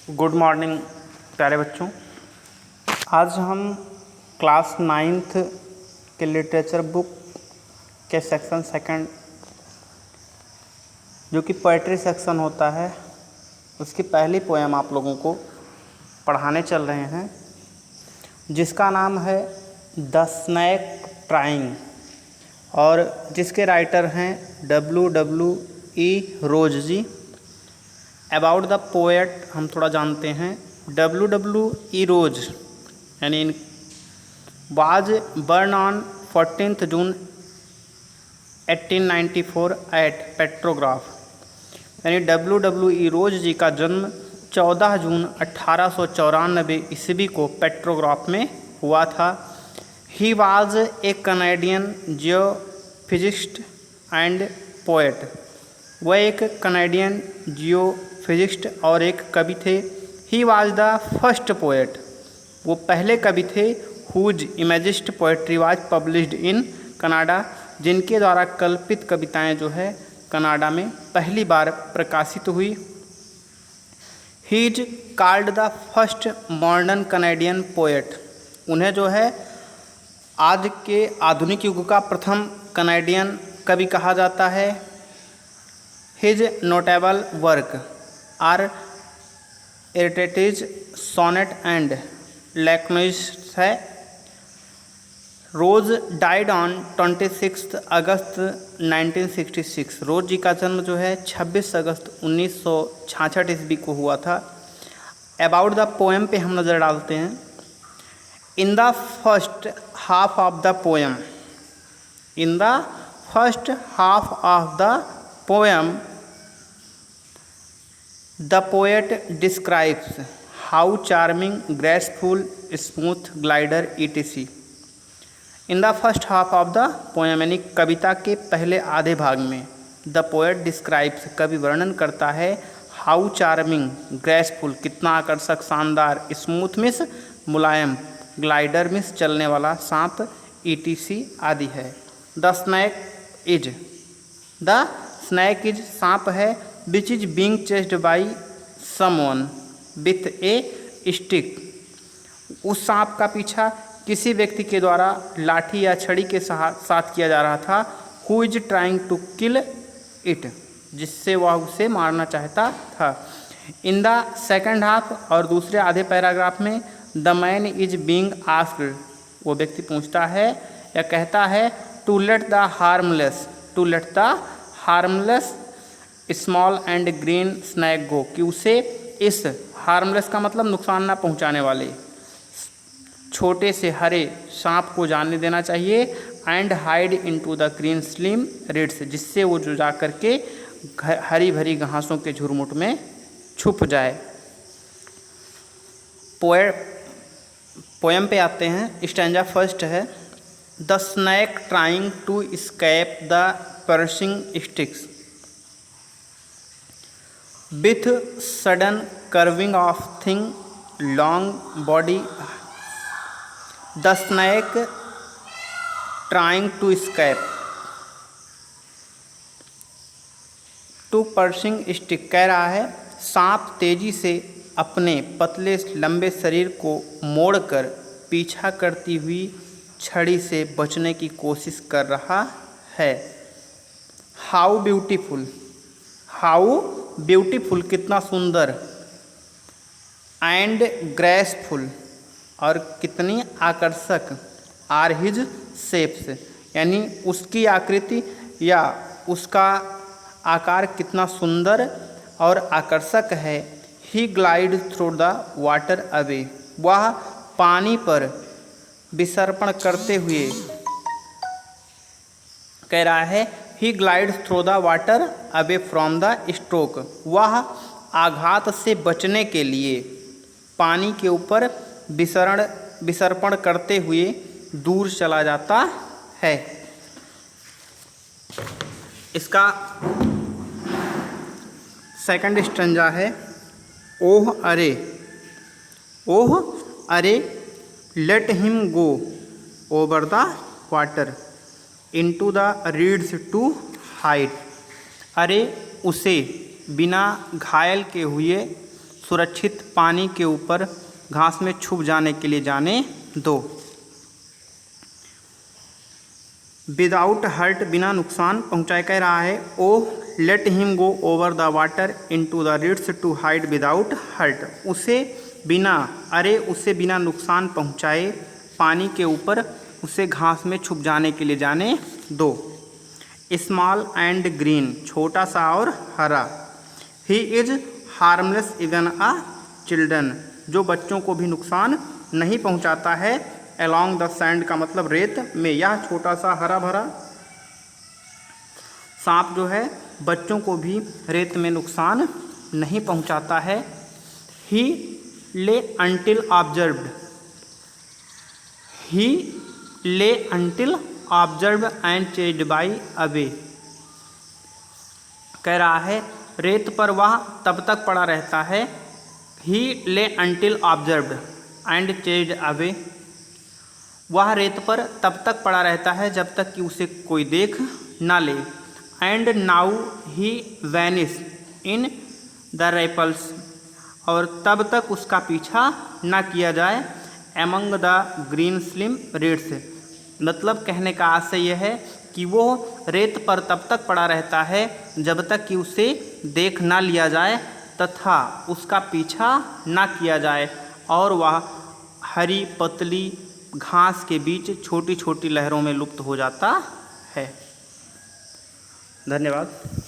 Good morning प्यारे बच्चों। आज हम क्लास 9th के लिटरेचर बुक के सेक्शन सेकंड जो कि पोएट्री सेक्शन होता है उसकी पहली पोएम आप लोगों को पढ़ाने चल रहे हैं, जिसका नाम है द स्नैक ट्राइंग और जिसके राइटर हैं W.E. Ross ji. About the poet हम थोड़ा जानते हैं। W.E. रोज यानी was born on 14th June 1894 at Peterborough. यानी W.E. रोज जी का जन्म 14 जून 1894 ईस्वी को पेट्रोग्राफ में हुआ था। He was a Canadian geophysicist and poet. वह एक कनेडियन जियोफिजिस्ट और एक कवि थे। He was the first poet, वो पहले कवि थे whose imagist poetry was published in Canada, जिनके द्वारा कल्पित कविताएं जो है कनाडा में पहली बार प्रकाशित हुई। He is called the first modern Canadian poet. उन्हें जो है आज के आधुनिक युग का प्रथम कनेडियन कवि कहा जाता है। हिज नोटेबल वर्क आर इरिटेटिज सोनेट एंड लैक्नोइस है। रोज डाइड ऑन 26 अगस्त 1966। रोज जी का जन्म जो है 26 अगस्त 1966 ईस्वी को हुआ था। अबाउट द पोएम पे हम नज़र डालते हैं। In the first half of the poem, in the first half of the poem, the poet describes how charming, graceful, smooth, glider, etc. In the first half of the poem यानी कविता के पहले आधे भाग में the poet describes कवि वर्णन करता है how charming, graceful कितना आकर्षक, शानदार, smooth मीन्स मुलायम, glider मीन्स चलने वाला सांप, etc. आदि है। the snake is, the snake is सांप है, which is being chased by someone with a stick. उस सांप का पीछा किसी व्यक्ति के द्वारा लाठी या छड़ी के साथ किया जा रहा था। Who is trying to kill it, जिससे वह उसे मारना चाहता था। इन द सेकेंड हाफ और दूसरे आधे पैराग्राफ में the man is being asked, वो व्यक्ति पूछता है या कहता है to let the harmless, to let the harmless small and green snake go, कि उसे इस हार्मलेस का मतलब नुकसान ना पहुंचाने वाले छोटे से हरे सांप को जाने देना चाहिए। And hide into the green slim reads, जिससे वो जो जा कर के हरी भरी घासों के झुरमुट में छुप जाए। पोएम पे आते हैं। स्टैंजा फर्स्ट है the snake trying to escape the pursuing sticks with sudden curving of thin long body. The snake trying to escape to pursuing stick, कह रहा है सांप तेजी से अपने पतले लंबे शरीर को मोड़कर पीछा करती हुई छड़ी से बचने की कोशिश कर रहा है। हाउ ब्यूटीफुल, हाउ ब्यूटीफुल कितना सुंदर, एंड ग्रेसफुल और कितनी आकर्षक, आर हिज शेप्स यानी उसकी आकृति या उसका आकार कितना सुंदर और आकर्षक है। He glide through the water away, वह पानी पर विसर्पण करते हुए, कह रहा है he glide through the water away from the stroke, वह आघात से बचने के लिए पानी के ऊपर विसर्पण करते हुए दूर चला जाता है। इसका सेकंड स्टैंजा है ओह अरे, ओह अरे let him go over the water into the reeds to hide. अरे उसे बिना घायल के हुए सुरक्षित पानी के ऊपर घास में छुप जाने के लिए जाने दो। विदाउट हर्ट, बिना नुकसान पहुंचाए, कह रहा है oh let him go over the water into the reeds to hide without hurt. उसे बिना नुकसान पहुंचाए पानी के ऊपर उसे घास में छुप जाने के लिए जाने दो। स्मॉल एंड ग्रीन, छोटा सा और हरा। He is harmless even a children, जो बच्चों को भी नुकसान नहीं पहुंचाता है। अलॉन्ग द सैंड का मतलब रेत में, यह छोटा सा हरा भरा सांप जो है बच्चों को भी रेत में नुकसान नहीं पहुंचाता है। ही ले अंटिल ऑब्जर्व्ड, ही ले until observe and chased by away. कह रहा है रेत पर वह तब तक पड़ा रहता है। ही ले until observed and chased away, वह रेत पर तब तक पड़ा रहता है जब तक कि उसे कोई देख ना ले। And now he vanish in the ripples, और तब तक उसका पीछा ना किया जाए। Among the green slim reeds, मतलब कहने का आशय यह है कि वो रेत पर तब तक पड़ा रहता है जब तक कि उसे देख ना लिया जाए तथा उसका पीछा ना किया जाए, और वह हरी पतली घास के बीच छोटी छोटी लहरों में लुप्त हो जाता है। धन्यवाद।